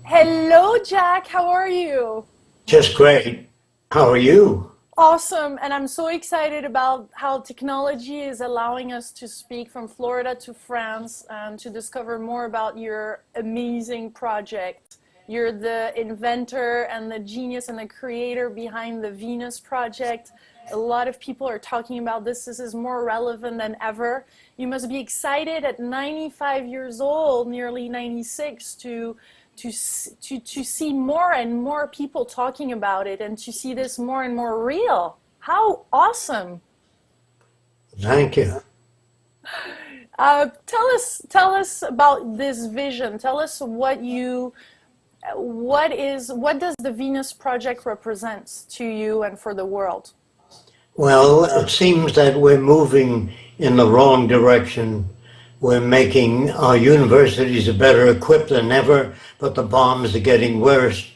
Hello, Jack. How are you? Just great. How are you? Awesome. And I'm so excited about how technology is allowing us to speak from Florida to France and to discover more about your amazing project. You're the inventor and the genius and the creator behind the Venus Project. A lot of people are talking about this. This is more relevant than ever. You must be excited at 95 years old, nearly 96, to see more and more people talking about it and to see this more and more real. How awesome! Thank you. Tell us about this vision. Tell us what does the Venus Project represents to you and for the world? Well, it seems that we're moving in the wrong direction. We're making our universities better equipped than ever, but the bombs are getting worse.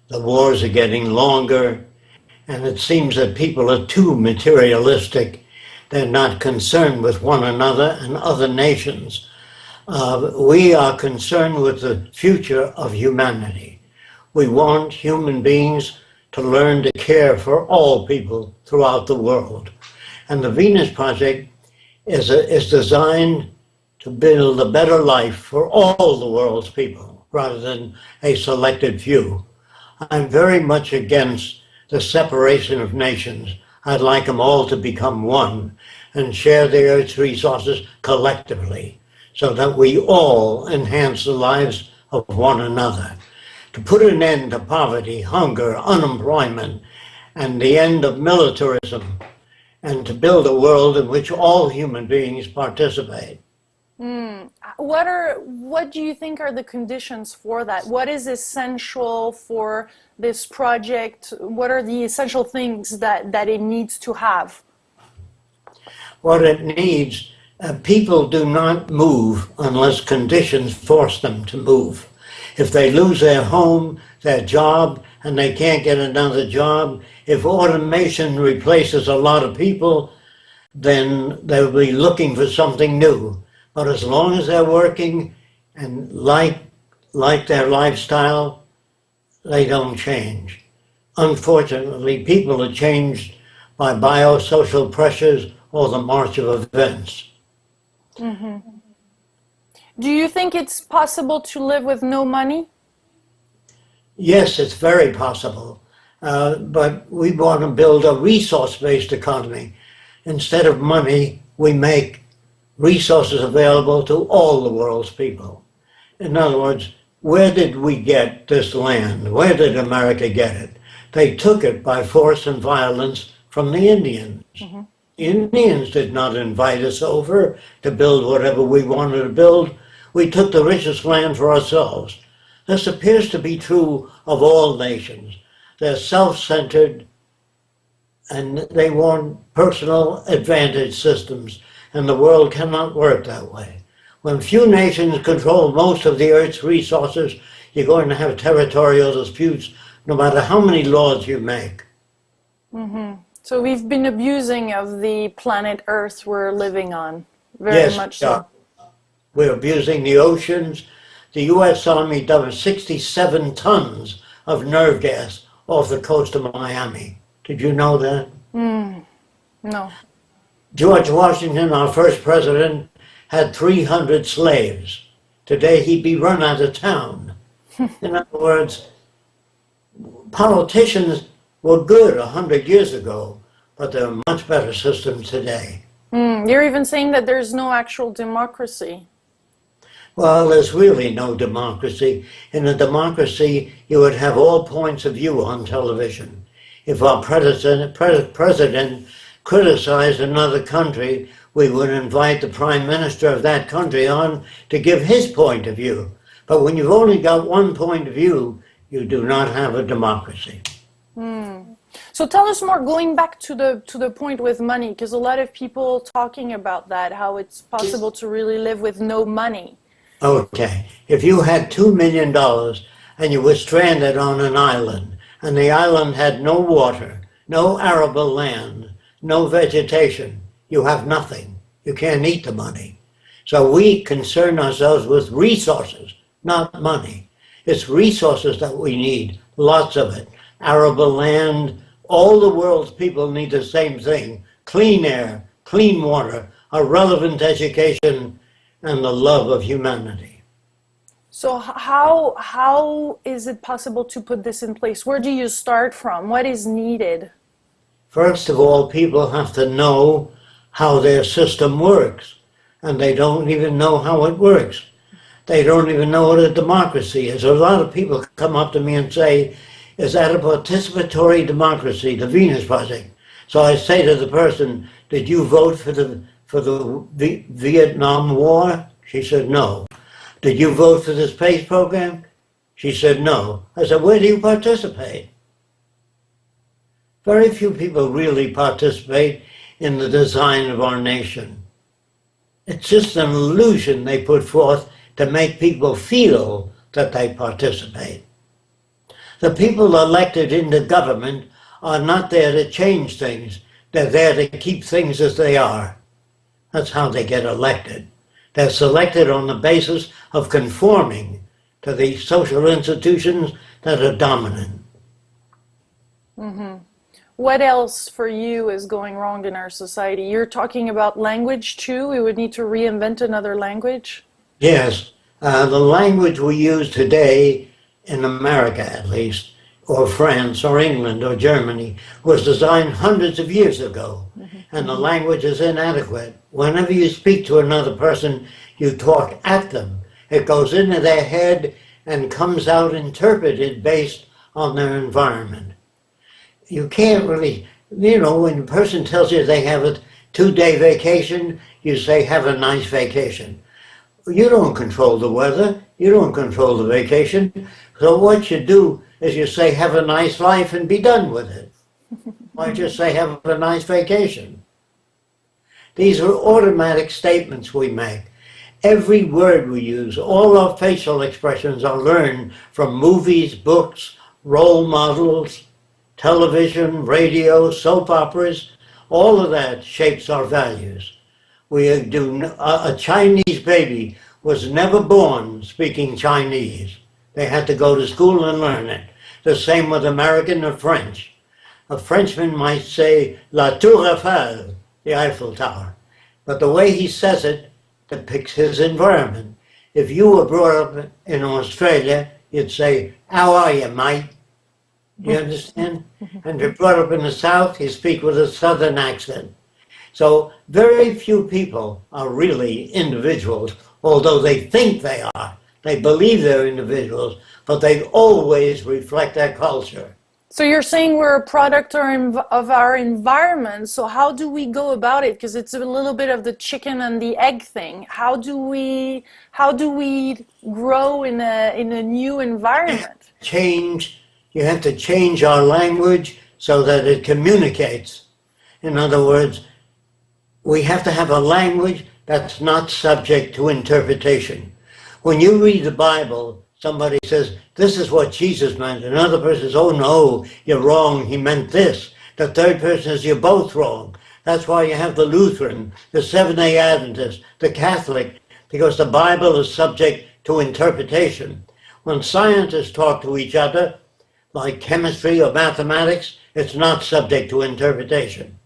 The wars are getting longer. And it seems that people are too materialistic. They're not concerned with one another and other nations. We are concerned with the future of humanity. We want human beings to learn to care for all people throughout the world. And the Venus Project is designed to build a better life for all the world's people, rather than a selected few. I'm very much against the separation of nations. I'd like them all to become one and share the Earth's resources collectively so that we all enhance the lives of one another. To put an end to poverty, hunger, unemployment, and the end of militarism, and to build a world in which all human beings participate. What do you think are the conditions for that? What is essential for this project? What are the essential things that it needs to have? What it needs, people do not move unless conditions force them to move. If they lose their home, their job, and they can't get another job, if automation replaces a lot of people, then they'll be looking for something new. But as long as they're working and like their lifestyle, they don't change. Unfortunately, people are changed by biosocial pressures or the march of events. Mm-hmm. Do you think it's possible to live with no money? Yes, it's very possible. But we want to build a resource-based economy. Instead of money, we make resources available to all the world's people. In other words, where did we get this land? Where did America get it? They took it by force and violence from the Indians. Mm-hmm. The Indians did not invite us over to build whatever we wanted to build. We took the richest land for ourselves. This appears to be true of all nations. They're self-centered and they want personal advantage systems, and the world cannot work that way. When few nations control most of the Earth's resources, you're going to have territorial disputes no matter how many laws you make. Mm-hmm. So we've been abusing of the planet Earth we're living on, very much so. We're abusing the oceans. The U.S. Army dumped 67 tons of nerve gas off the coast of Miami. Did you know that? No. George Washington, our first president, had 300 slaves. Today he'd be run out of town. In other words, politicians were good 100 years ago, but they're a much better system today. You're even saying that there's no actual democracy. Well, there's really no democracy. In a democracy, you would have all points of view on television. If our president criticized another country, we would invite the prime minister of that country on to give his point of view. But when you've only got one point of view, you do not have a democracy. So tell us more, going back to the point with money, because a lot of people talking about that, how it's possible to really live with no money. Okay, if you had $2 million and you were stranded on an island, and the island had no water, no arable land, no vegetation, you have nothing. You can't eat the money. So we concern ourselves with resources, not money. It's resources that we need, lots of it. Arable land, all the world's people need the same thing. Clean air, clean water, a relevant education, and the love of humanity. So how is it possible to put this in place? Where do you start from? What is needed? First of all, people have to know how their system works, and they don't even know how it works. They don't even know what a democracy is. A lot of people come up to me and say, is that a participatory democracy, the Venus Project? So I say to the person, did you vote for the Vietnam War? She said, no. Did you vote for the space program? She said, no. I said, where do you participate? Very few people really participate in the design of our nation. It's just an illusion they put forth to make people feel that they participate. The people elected into government are not there to change things. They're there to keep things as they are. That's how they get elected. They're selected on the basis of conforming to the social institutions that are dominant. Mm-hmm. What else for you is going wrong in our society? You're talking about language too? We would need to reinvent another language? Yes. The language we use today, in America at least, or France or England or Germany, was designed hundreds of years ago. Mm-hmm. And the language is inadequate. Whenever you speak to another person, you talk at them. It goes into their head and comes out interpreted based on their environment. You can't really, when a person tells you they have a 2-day vacation, you say, have a nice vacation. You don't control the weather. You don't control the vacation. So what you do is you say, have a nice life and be done with it. Why just say, have a nice vacation? These are automatic statements we make. Every word we use, all our facial expressions are learned from movies, books, role models, television, radio, soap operas. All of that shapes our values. A Chinese baby was never born speaking Chinese. They had to go to school and learn it. The same with American or French. A Frenchman might say, La Tour Eiffel, the Eiffel Tower. But the way he says it depicts his environment. If you were brought up in Australia, you'd say, how are you, mate? You understand? And if you're brought up in the South, you speak with a Southern accent. So very few people are really individuals, although they think they are. They believe they're individuals, but they always reflect their culture. So you're saying we're a product of our environment. So how do we go about it? Because it's a little bit of the chicken and the egg thing. How do we grow in a new environment? You have to change our language so that it communicates. In other words, we have to have a language that's not subject to interpretation. When you read the Bible, somebody says, this is what Jesus meant. Another person says, oh no, you're wrong, he meant this. The third person says, you're both wrong. That's why you have the Lutheran, the Seventh-day Adventist, the Catholic, because the Bible is subject to interpretation. When scientists talk to each other, like chemistry or mathematics, it's not subject to interpretation.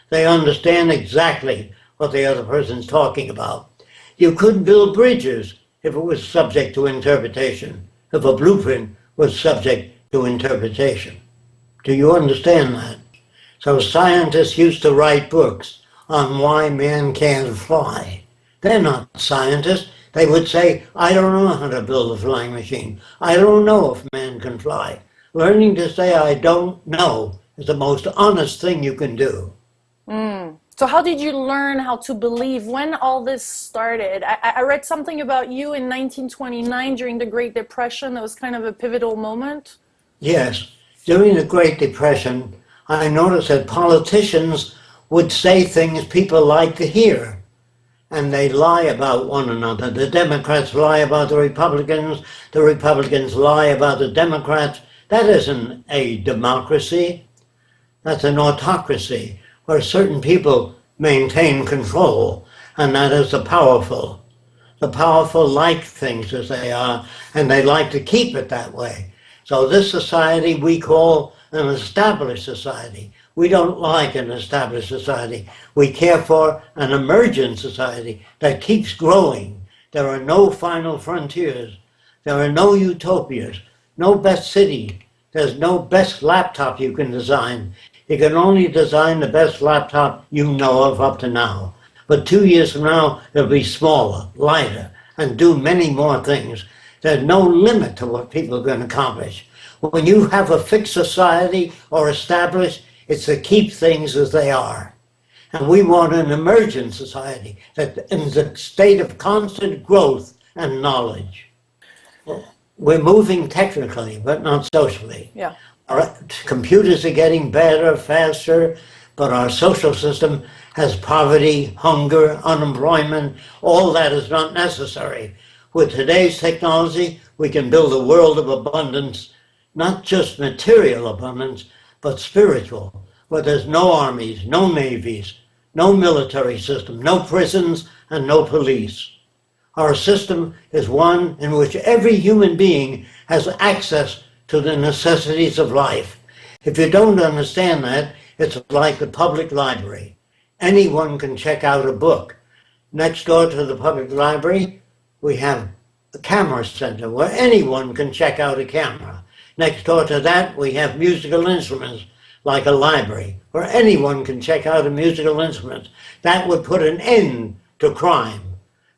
They understand exactly what the other person's talking about. You couldn't build bridges if it was subject to interpretation, if a blueprint was subject to interpretation. Do you understand that? So scientists used to write books on why man can't fly. They're not scientists. They would say, I don't know how to build a flying machine. I don't know if man can fly. Learning to say I don't know is the most honest thing you can do. So how did you learn how to believe? When all this started? I read something about you in 1929 during the Great Depression. That was kind of a pivotal moment. Yes. During the Great Depression, I noticed that politicians would say things people like to hear. And they lie about one another. The Democrats lie about the Republicans lie about the Democrats. That isn't a democracy. That's an autocracy, where certain people maintain control, and that is the powerful. The powerful like things as they are, and they like to keep it that way. So this society we call an established society. We don't like an established society. We care for an emergent society that keeps growing. There are no final frontiers. There are no utopias, no best city. There's no best laptop you can design. You can only design the best laptop you know of up to now. But 2 years from now, it'll be smaller, lighter, and do many more things. There's no limit to what people are going to accomplish. When you have a fixed society or established, it's to keep things as they are. And we want an emergent society that is a state of constant growth and knowledge. We're moving technically, but not socially. Yeah. Our computers are getting better, faster, but our social system has poverty, hunger, unemployment. All that is not necessary. With today's technology, we can build a world of abundance, not just material abundance, but spiritual, where there's no armies, no navies, no military system, no prisons, and no police. Our system is one in which every human being has access to the necessities of life. If you don't understand that, it's like the public library. Anyone can check out a book. Next door to the public library, we have a camera center where anyone can check out a camera. Next door to that, we have musical instruments, like a library, where anyone can check out a musical instrument. That would put an end to crime.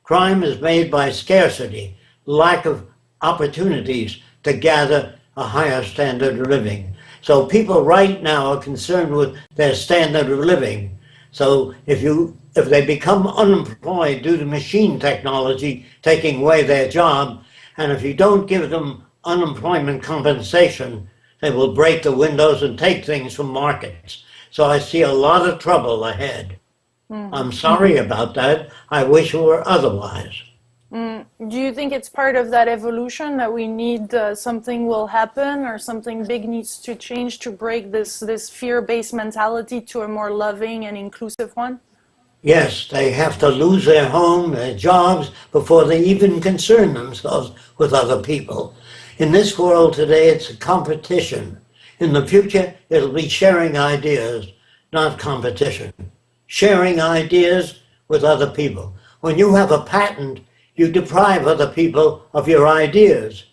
Crime is made by scarcity, lack of opportunities to gather a higher standard of living. So people right now are concerned with their standard of living. So if they become unemployed due to machine technology taking away their job, and if you don't give them unemployment compensation, they will break the windows and take things from markets. So I see a lot of trouble ahead. I'm sorry about that. I wish it were otherwise. Do you think it's part of that evolution that we need something will happen or something big needs to change to break this fear-based mentality to a more loving and inclusive one? Yes, they have to lose their home, their jobs, before they even concern themselves with other people. In this world today, it's a competition. In the future, it'll be sharing ideas, not competition. Sharing ideas with other people. When you have a patent, you deprive other people of your ideas.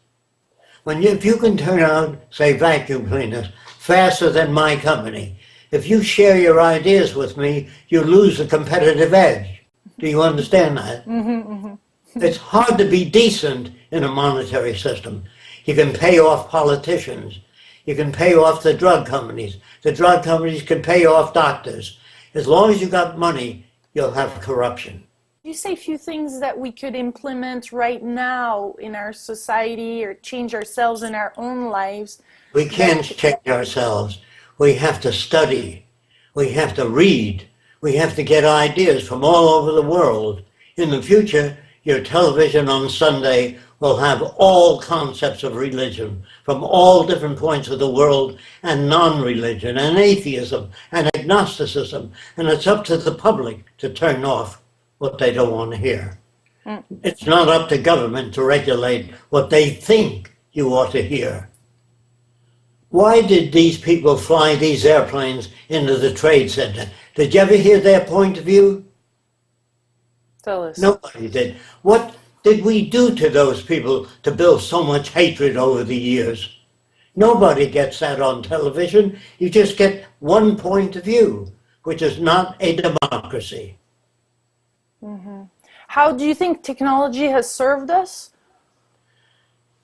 If you can turn out, say, vacuum cleaners faster than my company, if you share your ideas with me, you lose the competitive edge. Do you understand that? It's hard to be decent in a monetary system. You can pay off politicians. You can pay off the drug companies. The drug companies can pay off doctors. As long as you got money, you'll have corruption. You say a few things that we could implement right now in our society or change ourselves in our own lives. We can't change ourselves. We have to study. We have to read. We have to get ideas from all over the world. In the future, your television on Sunday will have all concepts of religion from all different points of the world, and non-religion, and atheism, and agnosticism, and it's up to the public to turn off what they don't want to hear. It's not up to government to regulate what they think you ought to hear. Why did these people fly these airplanes into the Trade Center? Did you ever hear their point of view? Tell us. Nobody did. What did we do to those people to build so much hatred over the years? Nobody gets that on television. You just get one point of view, which is not a democracy. How do you think technology has served us?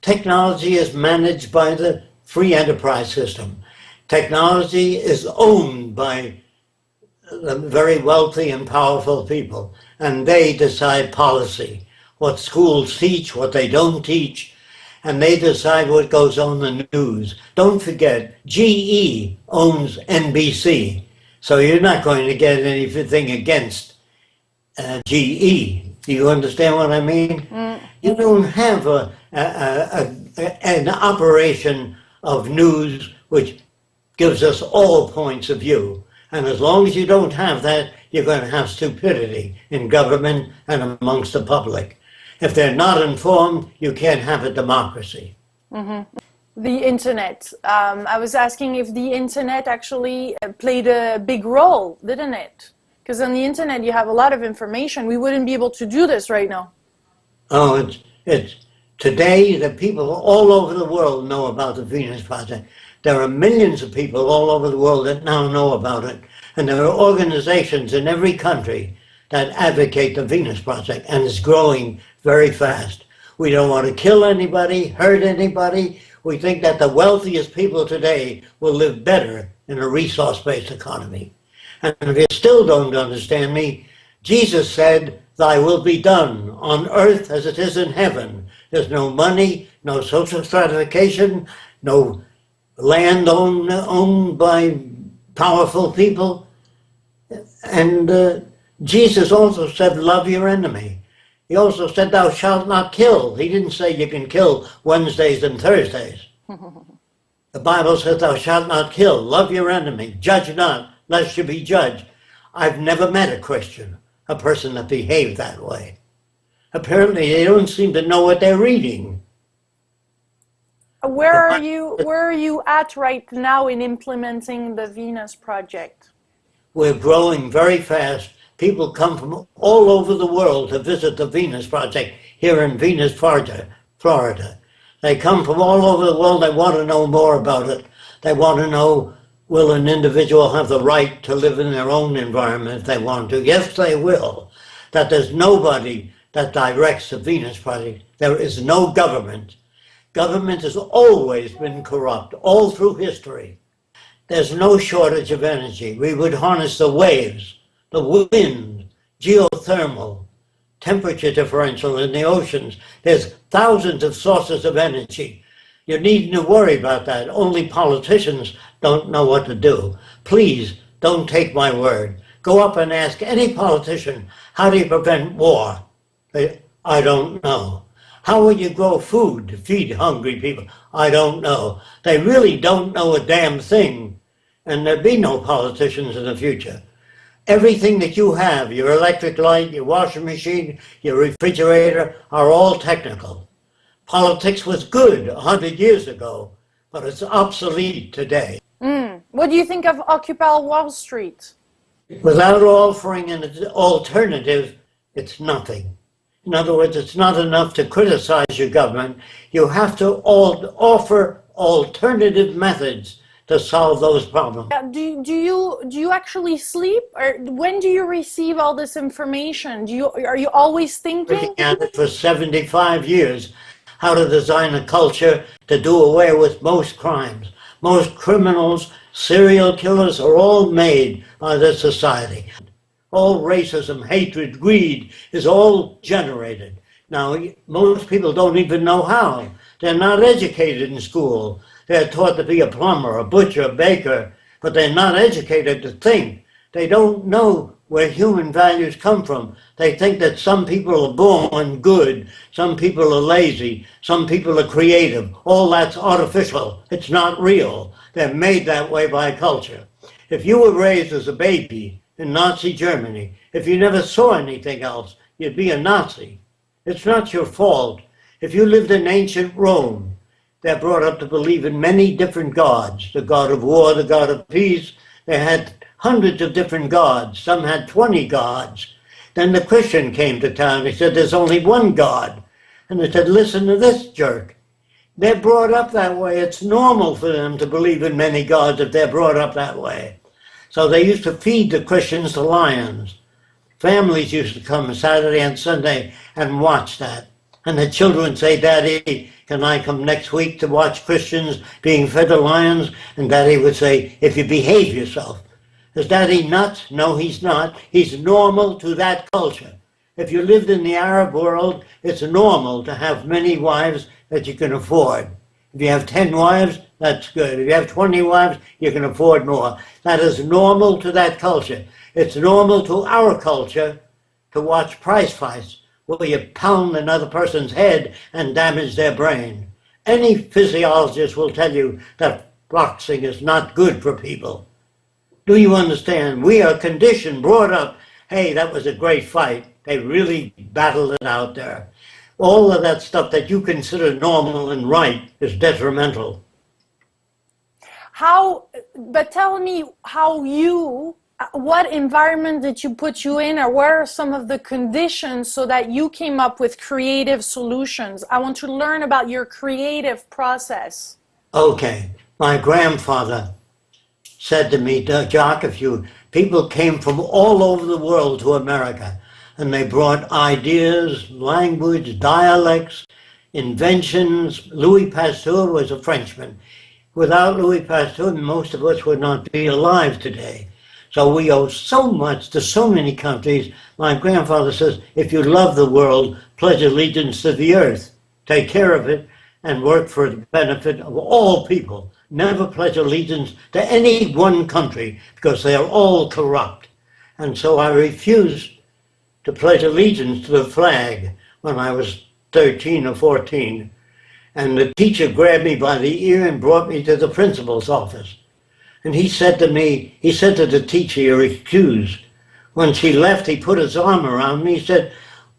Technology is managed by the free enterprise system. Technology is owned by the very wealthy and powerful people, and they decide policy, what schools teach, what they don't teach, and they decide what goes on the news. Don't forget, GE owns NBC, so you're not going to get anything against GE. Do you understand what I mean? You don't have an operation of news which gives us all points of view. And as long as you don't have that, you're going to have stupidity in government and amongst the public. If they're not informed, you can't have a democracy. The internet. I was asking if the internet actually played a big role, didn't it? Because on the internet you have a lot of information. We wouldn't be able to do this right now. Oh, it's today the people all over the world know about the Venus Project. There are millions of people all over the world that now know about it. And there are organizations in every country that advocate the Venus Project, and it's growing very fast. We don't want to kill anybody, hurt anybody. We think that the wealthiest people today will live better in a resource-based economy. And if you still don't understand me, Jesus said, "Thy will be done on earth as it is in heaven." There's no money, no social stratification, no land owned by powerful people. And Jesus also said, love your enemy. He also said, thou shalt not kill. He didn't say you can kill Wednesdays and Thursdays. The Bible says, thou shalt not kill. Love your enemy. Judge not, lest you be judged. I've never met a Christian, a person that behaved that way. Apparently, they don't seem to know what they're reading. Where are you at right now in implementing the Venus Project? We're growing very fast. People come from all over the world to visit the Venus Project here in Venus, Florida. They come from all over the world. They want to know more about it. They want to know, will an individual have the right to live in their own environment if they want to? Yes, they will. That there's nobody that directs the Venus Project. There is no government. Government has always been corrupt, all through history. There's no shortage of energy. We would harness the waves, the wind, geothermal, temperature differential in the oceans. There's thousands of sources of energy. You needn't to worry about that. Only politicians don't know what to do. Please don't take my word. Go up and ask any politician, how do you prevent war? I don't know. How will you grow food to feed hungry people? I don't know. They really don't know a damn thing. And there'll be no politicians in the future. Everything that you have, your electric light, your washing machine, your refrigerator, are all technical. Politics was good 100 years ago, but it's obsolete today. What do you think of Occupy Wall Street? Without offering an alternative, it's nothing. In other words, it's not enough to criticize your government. You have to offer alternative methods to solve those problems. Do you actually sleep? Or when do you receive all this information? Are you always thinking? Looking at it for 75 years, how to design a culture to do away with most crimes. Most criminals, serial killers are all made by this society. All racism, hatred, greed is all generated. Now, most people don't even know how. They're not educated in school. They're taught to be a plumber, a butcher, a baker, but they're not educated to think. They don't know where human values come from. They think that some people are born good, some people are lazy, some people are creative. All that's artificial. It's not real. They're made that way by culture. If you were raised as a baby in Nazi Germany, if you never saw anything else, you'd be a Nazi. It's not your fault. If you lived in ancient Rome, they're brought up to believe in many different gods, the god of war, the god of peace. They had hundreds of different gods. Some had 20 gods. Then the Christian came to town. He said, there's only one God. And they said, listen to this jerk. They're brought up that way. It's normal for them to believe in many gods if they're brought up that way. So they used to feed the Christians to lions. Families used to come Saturday and Sunday and watch that. And the children would say, Daddy, can I come next week to watch Christians being fed to lions? And Daddy would say, if you behave yourself. Is Daddy nuts? No, he's not. He's normal to that culture. If you lived in the Arab world, it's normal to have many wives that you can afford. If you have 10 wives, that's good. If you have 20 wives, you can afford more. That is normal to that culture. It's normal to our culture to watch prize fights where you pound another person's head and damage their brain. Any physiologist will tell you that boxing is not good for people. Do you understand? We are conditioned, brought up, hey, that was a great fight. They really battled it out there. All of that stuff that you consider normal and right is detrimental. But tell me what environment did you put you in, or what are some of the conditions so that you came up with creative solutions? I want to learn about your creative process. Okay, my grandfather said to me, Jacque, people came from all over the world to America, and they brought ideas, language, dialects, inventions. Louis Pasteur was a Frenchman. Without Louis Pasteur, most of us would not be alive today. So we owe so much to so many countries. My grandfather says, if you love the world, pledge allegiance to the earth. Take care of it and work for the benefit of all people. Never pledge allegiance to any one country because they are all corrupt. And so I refused to pledge allegiance to the flag when I was 13 or 14. And the teacher grabbed me by the ear and brought me to the principal's office. And he said to the teacher, you're excused. When she left, he put his arm around me. He said,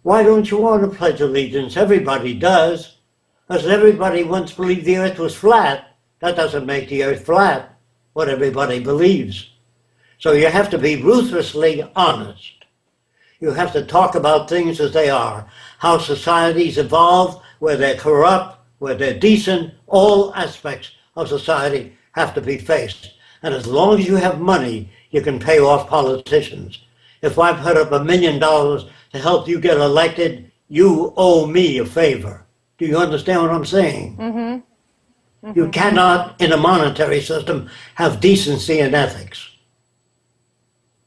why don't you want to pledge allegiance? Everybody does. I said, everybody once believed the earth was flat. That doesn't make the earth flat, what everybody believes. So you have to be ruthlessly honest. You have to talk about things as they are, how societies evolve, where they're corrupt, where they're decent. All aspects of society have to be faced. And as long as you have money, you can pay off politicians. If I put up $1 million to help you get elected, you owe me a favor. Do you understand what I'm saying? Mm-hmm. Mm-hmm. You cannot, in a monetary system, have decency and ethics.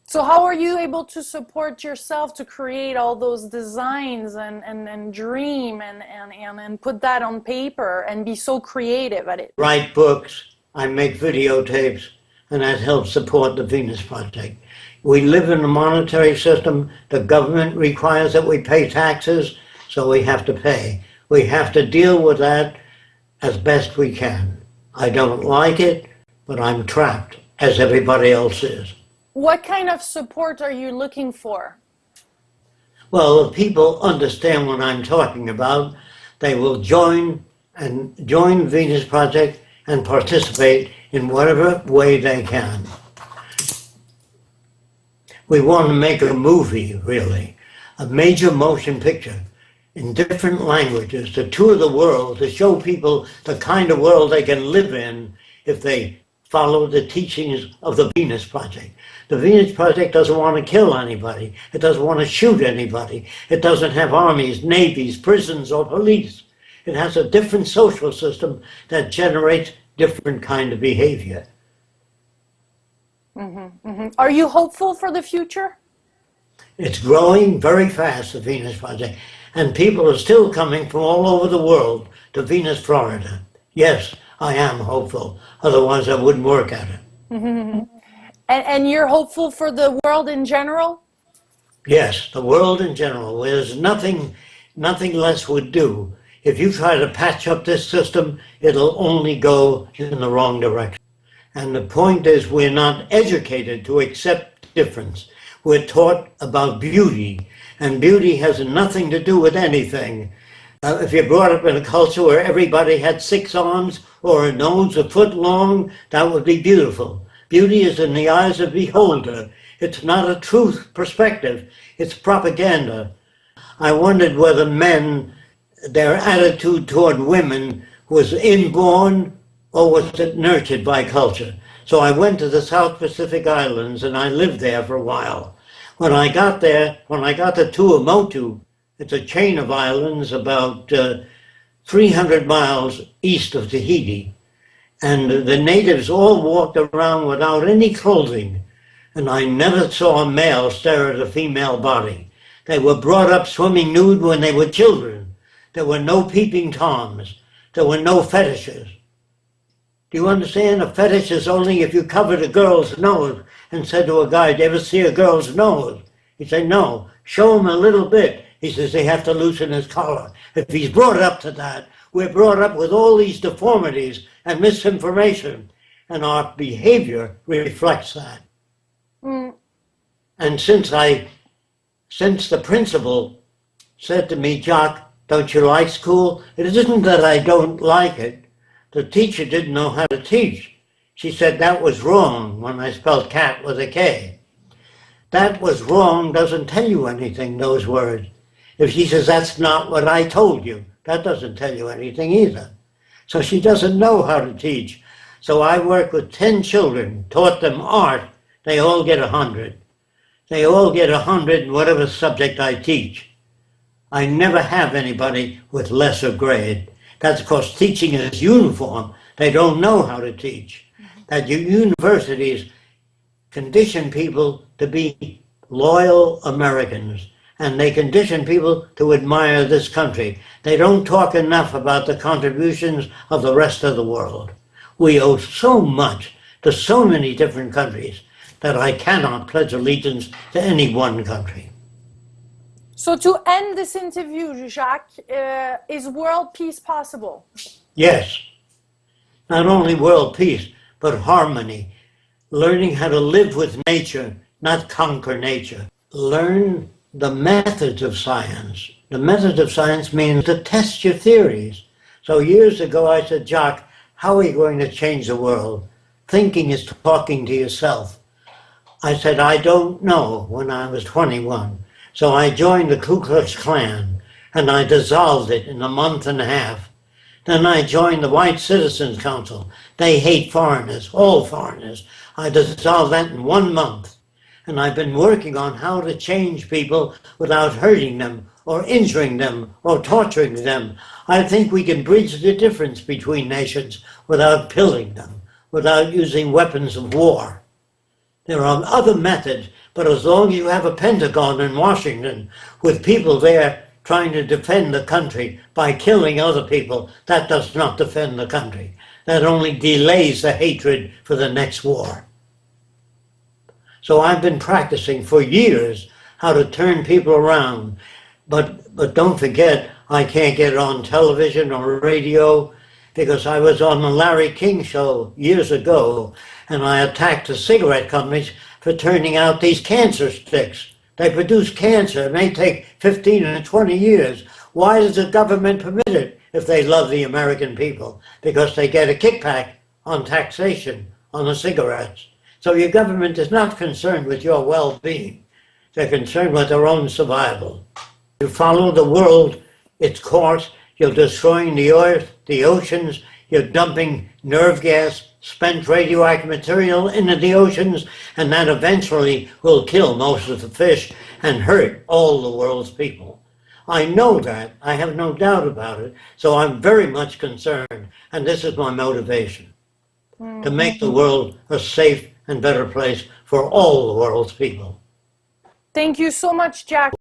So how are you able to support yourself to create all those designs and dream and put that on paper and be so creative at it? Write books, I make videotapes, and that helps support the Venus Project. We live in a monetary system. The government requires that we pay taxes, so we have to pay. We have to deal with that as best we can. I don't like it, but I'm trapped, as everybody else is. What kind of support are you looking for? Well, if people understand what I'm talking about, they will join Venus Project and participate in whatever way they can. We want to make a movie, really, a major motion picture in different languages to tour the world, to show people the kind of world they can live in if they follow the teachings of the Venus Project. The Venus Project doesn't want to kill anybody. It doesn't want to shoot anybody. It doesn't have armies, navies, prisons, or police. It has a different social system that generates different kind of behavior. Mm-hmm, mm-hmm. Are you hopeful for the future? It's growing very fast, the Venus Project, and people are still coming from all over the world to Venus, Florida. Yes, I am hopeful. Otherwise, I wouldn't work at it. Mm-hmm. And you're hopeful for the world in general? Yes, the world in general. There's nothing less would do. If you try to patch up this system, it'll only go in the wrong direction. And the point is, we're not educated to accept difference. We're taught about beauty, and beauty has nothing to do with anything. If you're brought up in a culture where everybody had 6 arms or a nose a foot long, that would be beautiful. Beauty is in the eyes of the beholder. It's not a truth perspective. It's propaganda. I wondered whether men, their attitude toward women was inborn or was it nurtured by culture. So I went to the South Pacific Islands and I lived there for a while. When I got there, when I got to Tuamotu, it's a chain of islands about 300 miles east of Tahiti. And the natives all walked around without any clothing. And I never saw a male stare at a female body. They were brought up swimming nude when they were children. There were no peeping toms. There were no fetishes. Do you understand? A fetish is only if you covered a girl's nose and said to a guy, "Do you ever see a girl's nose?" He'd say, "No." Show him a little bit. He says they have to loosen his collar. If he's brought up to that, we're brought up with all these deformities and misinformation, and our behavior reflects that. Mm. And since the principal said to me, "Jacque, Don't you like school? It isn't that I don't like it. The teacher didn't know how to teach. She said that was wrong when I spelled cat with a K. That was wrong doesn't tell you anything, those words. If she says that's not what I told you, that doesn't tell you anything either. So she doesn't know how to teach. So I worked with 10 children, taught them art. They all get 100. They all get 100 in whatever subject I teach. I never have anybody with lesser grade. That's because teaching is uniform. They don't know how to teach. That universities condition people to be loyal Americans, and they condition people to admire this country. They don't talk enough about the contributions of the rest of the world. We owe so much to so many different countries that I cannot pledge allegiance to any one country. So to end this interview, Jacque, is world peace possible? Yes. Not only world peace, but harmony. Learning how to live with nature, not conquer nature. Learn the methods of science. The methods of science means to test your theories. So years ago I said, Jacque, how are you going to change the world? Thinking is talking to yourself. I said, I don't know, when I was 21. So I joined the Ku Klux Klan, and I dissolved it in a month and a half. Then I joined the White Citizens Council. They hate foreigners, all foreigners. I dissolved that in 1 month. And I've been working on how to change people without hurting them, or injuring them, or torturing them. I think we can bridge the difference between nations without killing them, without using weapons of war. There are other methods, but as long as you have a Pentagon in Washington with people there trying to defend the country by killing other people, that does not defend the country. That only delays the hatred for the next war. So I've been practicing for years how to turn people around. But don't forget, I can't get on television or radio because I was on the Larry King show years ago, and I attacked the cigarette companies for turning out these cancer sticks. They produce cancer. It may take 15 and 20 years. Why does the government permit it if they love the American people? Because they get a kickback on taxation on the cigarettes. So your government is not concerned with your well-being. They're concerned with their own survival. You follow the world, its course, you're destroying the earth, the oceans, you're dumping nerve gas, spent radioactive material into the oceans, and that eventually will kill most of the fish and hurt all the world's people. I know that, I have no doubt about it, so I'm very much concerned, and this is my motivation, to make the world a safe and better place for all the world's people. Thank you so much, Jacque.